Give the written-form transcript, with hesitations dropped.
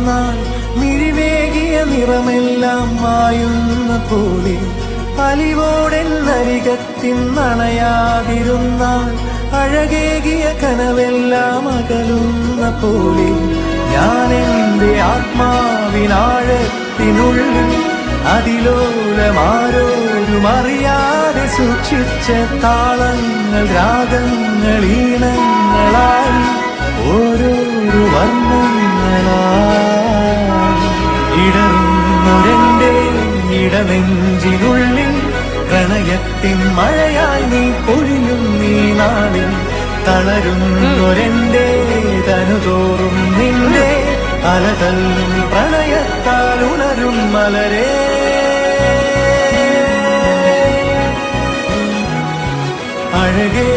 നാൾ മിഴിവേകിയ നിറമെല്ലാം മായുന്ന പോലെ അലിവോടെന്നരികത്തിന്നണയാതിരുന്നാൽ അഴകേകിയ കനവെല്ലാം അകലുന്ന പോലെ ഞാൻ എൻ്റെ ആത്മാവിനാഴത്തിനുള്ളിൽ അതിലോലമാരോരും അറിയാതെ സൂക്ഷിച്ച താളങ്ങൾ രാഗങ്ങൾ ഈണങ്ങളായി ഓരോരോ വർണ്ണങ്ങളായി ഇടറുന്നൊരെന്റെ ഇടനെഞ്ചിനുള്ളിൽ പ്രണയത്തിൻ മഴയായി നീ പൊഴിയും നീ നാളിൽ തളരുന്നൊരെന്റെ തനുതോറും നിന്റെ അലതല്ലും പ്രണയത്താൽ ഉണരും മലരേ അഴകേ